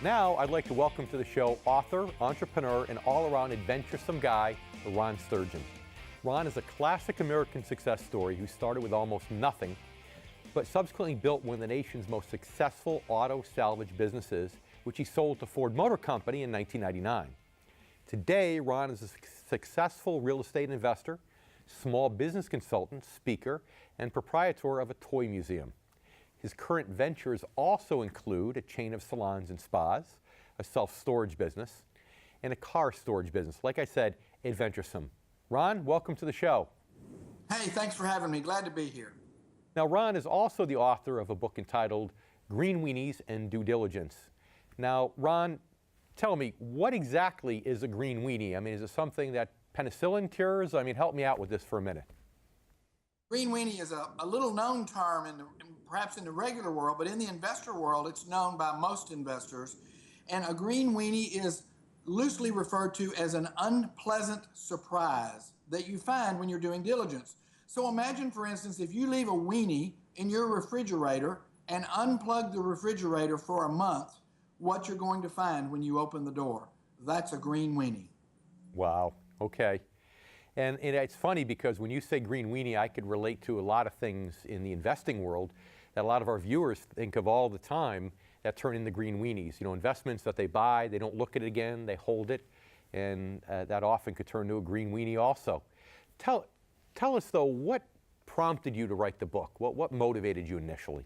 Now, I'd like to welcome to the show author, entrepreneur, and all-around adventuresome guy, Ron Sturgeon. Ron is a classic American success story who started with almost nothing, but subsequently built one of the nation's most successful auto salvage businesses, which he sold to Ford Motor Company in 1999. Today, Ron is a successful real estate investor, small business consultant, speaker, and proprietor of a toy museum. His current ventures also include a chain of salons and spas, a self-storage business, and a car storage business. Like I said, adventuresome. Ron, welcome to the show. Hey, thanks for having me. Glad to be here. Now, Ron is also the author of a book entitled Green Weenies and Due Diligence. Now, Ron, tell me, what exactly is a green weenie? I mean, is it something that penicillin cures? I mean, help me out with this for a minute. Green weenie is a little known term perhaps in the regular world, but in the investor world, it's known by most investors. And a green weenie is loosely referred to as an unpleasant surprise that you find when you're doing diligence. So imagine, for instance, if you leave a weenie in your refrigerator and unplug the refrigerator for a month, what you're going to find when you open the door. That's a green weenie. Wow, okay. And it's funny because when you say green weenie, I could relate to a lot of things in the investing world that a lot of our viewers think of all the time that turn into green weenies. You know, investments that they buy, they don't look at it again, they hold it, and that often could turn to a green weenie also. Tell us, though, what prompted you to write the book? What motivated you initially?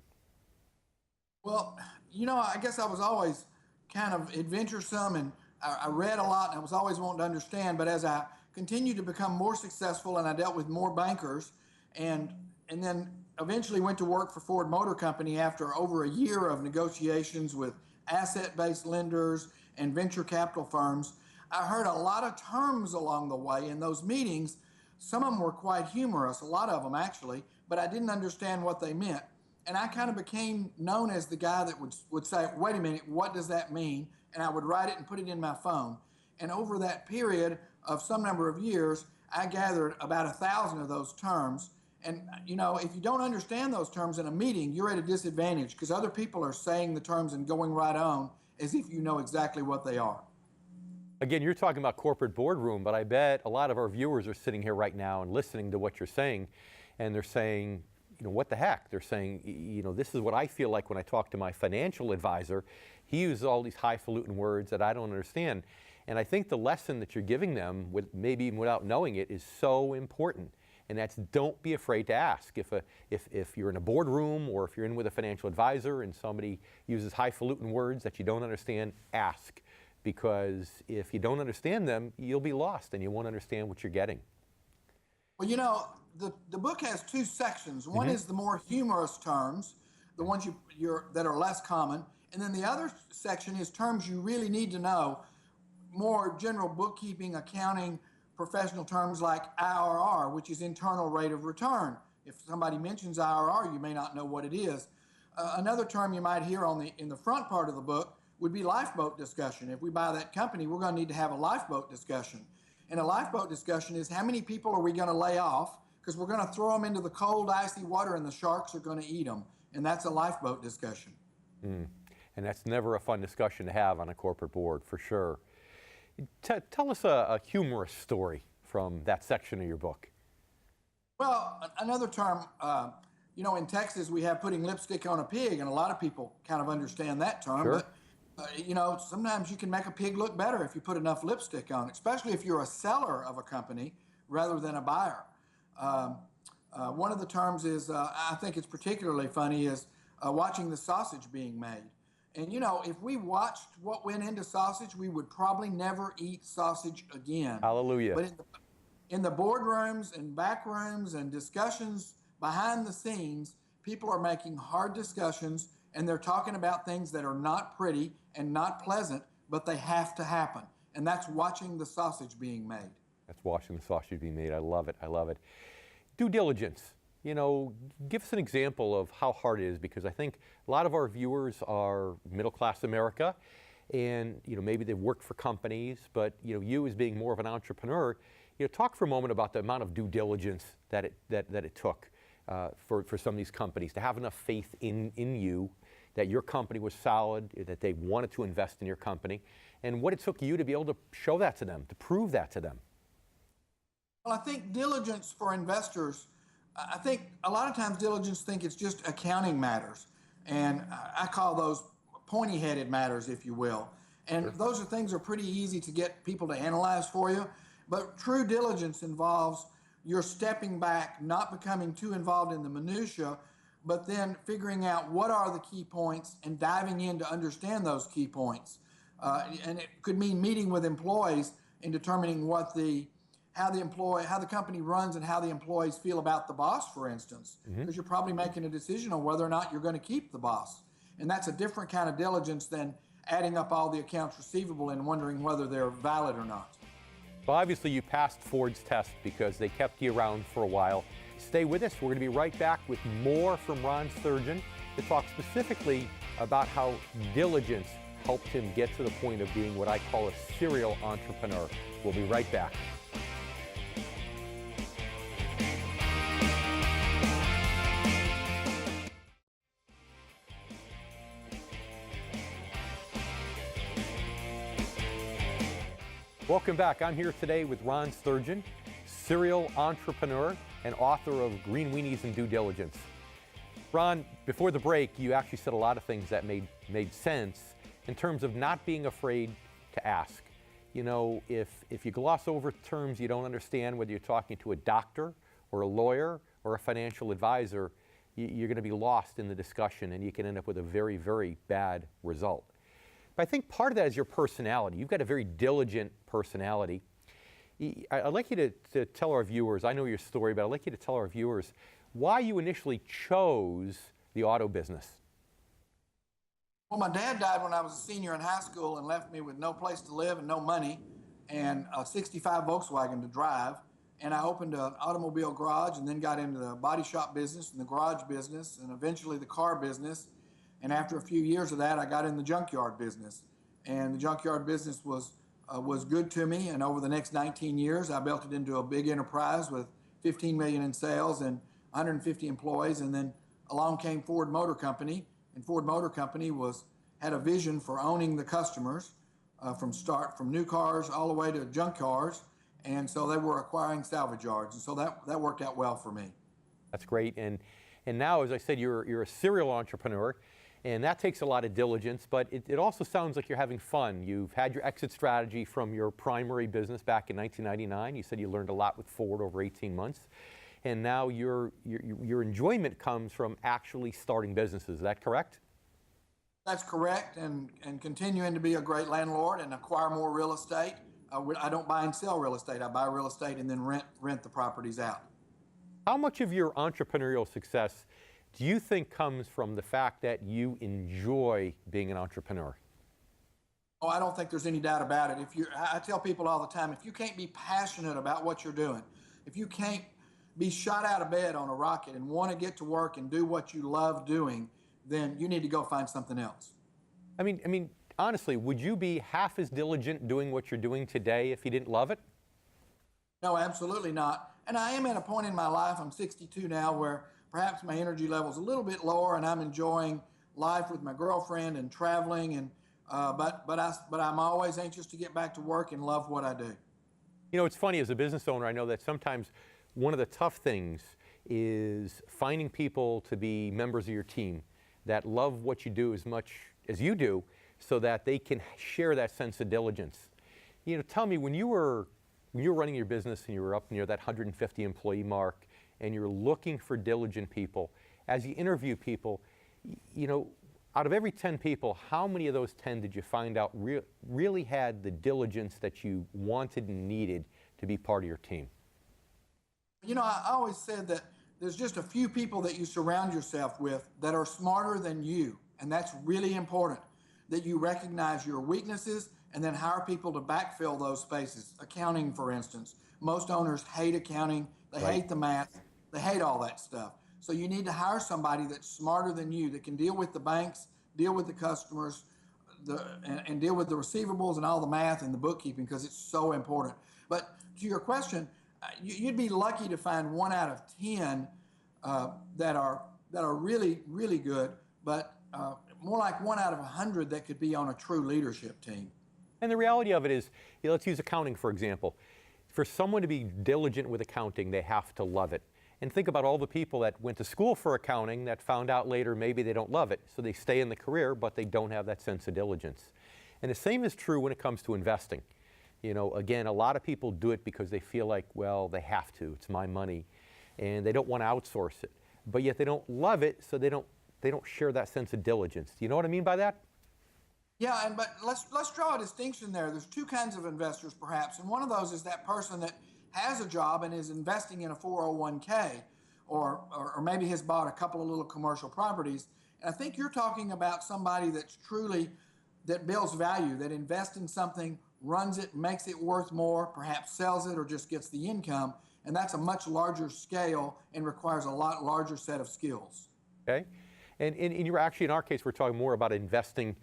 Well, you know, I guess I was always kind of adventuresome, and I read a lot, and I was always wanting to understand. But as I continued to become more successful, and I dealt with more bankers, and then eventually went to work for Ford Motor Company after over a year of negotiations with asset-based lenders and venture capital firms, I heard a lot of terms along the way in those meetings. Some of them were quite humorous, a lot of them actually, but I didn't understand what they meant. And I kind of became known as the guy that would say, wait a minute, what does that mean? And I would write it and put it in my phone. And over that period of some number of years, I gathered about 1,000 of those terms. And, you know, if you don't understand those terms in a meeting, you're at a disadvantage because other people are saying the terms and going right on as if you know exactly what they are. Again, you're talking about corporate boardroom, but I bet a lot of our viewers are sitting here right now and listening to what you're saying, and they're saying, you know, what the heck? They're saying, you know, this is what I feel like when I talk to my financial advisor. He uses all these highfalutin words that I don't understand. And I think the lesson that you're giving them, maybe even without knowing it, is so important. And that's, don't be afraid to ask. If you're in a boardroom or if you're in with a financial advisor and somebody uses highfalutin words that you don't understand, ask. Because if you don't understand them, you'll be lost and you won't understand what you're getting. Well, you know, the book has two sections. One is the more humorous terms, the ones that are less common. And then the other section is terms you really need to know, more general bookkeeping, accounting, professional terms like IRR, which is internal rate of return. If somebody mentions IRR, you may not know what it is. Another term you might hear in the front part of the book would be lifeboat discussion. If we buy that company, we're going to need to have a lifeboat discussion. And a lifeboat discussion is how many people are we going to lay off, because we're going to throw them into the cold, icy water and the sharks are going to eat them. And that's a lifeboat discussion. And that's never a fun discussion to have on a corporate board, for sure. Tell us a humorous story from that section of your book. Well, another term, you know, in Texas, we have putting lipstick on a pig, and a lot of people kind of understand that term. Sure. But, you know, sometimes you can make a pig look better if you put enough lipstick on it, especially if you're a seller of a company rather than a buyer. One of the terms is, I think it's particularly funny, is watching the sausage being made. And, you know, if we watched what went into sausage, we would probably never eat sausage again. Hallelujah. But in the boardrooms and back rooms and discussions behind the scenes, people are making hard discussions, and they're talking about things that are not pretty and not pleasant, but they have to happen. And that's watching the sausage being made. That's watching the sausage being made. I love it. I love it. Due diligence. You know, give us an example of how hard it is, because I think a lot of our viewers are middle-class America, and, you know, maybe they've worked for companies, but, you know, you as being more of an entrepreneur, you know, talk for a moment about the amount of due diligence that it took for some of these companies to have enough faith in you that your company was solid, that they wanted to invest in your company, and what it took you to be able to show that to them, to prove that to them. Well, I think diligence for investors, I think a lot of times diligence think it's just accounting matters. And I call those pointy-headed matters, if you will. And Sure. those are things that are pretty easy to get people to analyze for you. But true diligence involves you're stepping back, not becoming too involved in the minutia, but then figuring out what are the key points and diving in to understand those key points. And it could mean meeting with employees and determining how the company runs and how the employees feel about the boss, for instance, because you're probably making a decision on whether or not you're going to keep the boss. And that's a different kind of diligence than adding up all the accounts receivable and wondering whether they're valid or not. Well, obviously you passed Ford's test because they kept you around for a while. Stay with us. We're going to be right back with more from Ron Sturgeon to talk specifically about how diligence helped him get to the point of being what I call a serial entrepreneur. We'll be right back. Welcome back. I'm here today with Ron Sturgeon, serial entrepreneur and author of Green Weenies and Due Diligence. Ron, before the break, you actually said a lot of things that made sense in terms of not being afraid to ask. You know, if you gloss over terms you don't understand, whether you're talking to a doctor or a lawyer or a financial advisor, you're going to be lost in the discussion and you can end up with a very, very bad result. But I think part of that is your personality. You've got a very diligent personality. I'd like you to tell our viewers, I know your story, but I'd like you to tell our viewers why you initially chose the auto business. Well, my dad died when I was a senior in high school and left me with no place to live and no money and a 65 Volkswagen to drive. And I opened an automobile garage and then got into the body shop business and the garage business and eventually the car business. And after a few years of that, I got in the junkyard business. And the junkyard business was good to me. And over the next 19 years, I built it into a big enterprise with 15 million in sales and 150 employees. And then along came Ford Motor Company. And Ford Motor Company had a vision for owning the customers from new cars all the way to junk cars. And so they were acquiring salvage yards. And so that worked out well for me. That's great. And now, as I said, you're a serial entrepreneur. And that takes a lot of diligence, but it also sounds like you're having fun. You've had your exit strategy from your primary business back in 1999. You said you learned a lot with Ford over 18 months. And now your enjoyment comes from actually starting businesses. Is that correct? That's correct, and continuing to be a great landlord and acquire more real estate. I don't buy and sell real estate. I buy real estate and then rent the properties out. How much of your entrepreneurial success do you think comes from the fact that you enjoy being an entrepreneur? Oh, I don't think there's any doubt about it. I tell people all the time, if you can't be passionate about what you're doing, if you can't be shot out of bed on a rocket and want to get to work and do what you love doing, then you need to go find something else. I mean, honestly, would you be half as diligent doing what you're doing today if you didn't love it? No, absolutely not. And I am at a point in my life, I'm 62 now, where perhaps my energy level is a little bit lower and I'm enjoying life with my girlfriend and traveling, and but I'm always anxious to get back to work and love what I do. You know, it's funny, as a business owner, I know that sometimes one of the tough things is finding people to be members of your team that love what you do as much as you do so that they can share that sense of diligence. You know, tell me, when you were running your business and you were up near that 150 employee mark and you're looking for diligent people, as you interview people, you know, out of every 10 people, how many of those 10 did you find out really had the diligence that you wanted and needed to be part of your team? You know, I always said that there's just a few people that you surround yourself with that are smarter than you, and that's really important, that you recognize your weaknesses and then hire people to backfill those spaces. Accounting, for instance. Most owners hate accounting, they hate the math, they hate all that stuff. So you need to hire somebody that's smarter than you, that can deal with the banks, deal with the customers, and deal with the receivables and all the math and the bookkeeping, because it's so important. But to your question, you'd be lucky to find 1 out of 10 that are really, really good. But more like 1 out of 100 that could be on a true leadership team. And the reality of it is, let's use accounting, for example. For someone to be diligent with accounting, they have to love it. And think about all the people that went to school for accounting that found out later maybe they don't love it. So they stay in the career, but they don't have that sense of diligence. And the same is true when it comes to investing. Again, a lot of people do it because they feel like, well, they have to. It's my money. And they don't want to outsource it. But yet they don't love it, so they don't share that sense of diligence. Do you know what I mean by that? Yeah, but let's draw a distinction there. There's two kinds of investors, perhaps, and one of those is that person that has a job and is investing in a 401k, or maybe has bought a couple of little commercial properties. And I think you're talking about somebody that builds value, that invests in something, runs it, makes it worth more, perhaps sells it or just gets the income. And that's a much larger scale and requires a lot larger set of skills. Okay. And you're actually, in our case, we're talking more about investing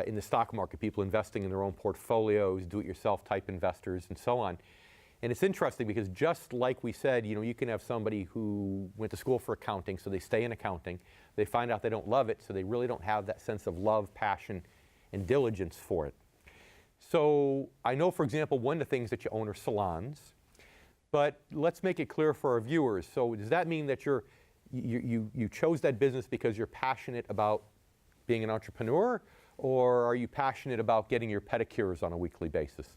in the stock market, people investing in their own portfolios, do-it-yourself type investors, and so on. And it's interesting because just like we said, you can have somebody who went to school for accounting, so they stay in accounting. They find out they don't love it, so they really don't have that sense of love, passion, and diligence for it. So I know, for example, one of the things that you own are salons, but let's make it clear for our viewers. So does that mean that you chose that business because you're passionate about being an entrepreneur, or are you passionate about getting your pedicures on a weekly basis?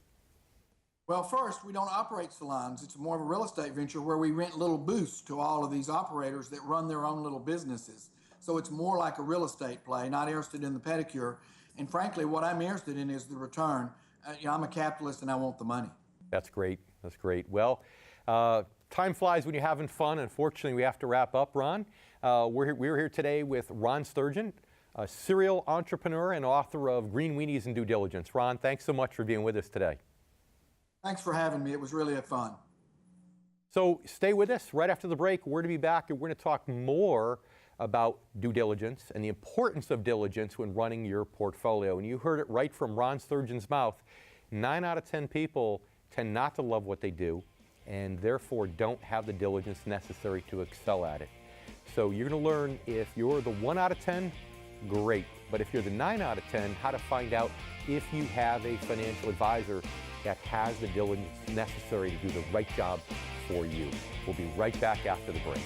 Well, first, we don't operate salons. It's more of a real estate venture where we rent little booths to all of these operators that run their own little businesses. So it's more like a real estate play, not interested in the pedicure. And frankly, what I'm interested in is the return. I'm a capitalist and I want the money. That's great. That's great. Well, time flies when you're having fun. Unfortunately, we have to wrap up, Ron. We're here today with Ron Sturgeon, a serial entrepreneur and author of Green Weenies and Due Diligence. Ron, thanks so much for being with us today. Thanks for having me. It was really fun. So stay with us. Right after the break, we're going to be back and we're going to talk more about due diligence and the importance of diligence when running your portfolio. And you heard it right from Ron Sturgeon's mouth. 9 out of 10 people tend not to love what they do and therefore don't have the diligence necessary to excel at it. So you're going to learn if you're the 1 out of 10, great. But if you're the 9 out of 10, how to find out if you have a financial advisor that has the diligence necessary to do the right job for you. We'll be right back after the break.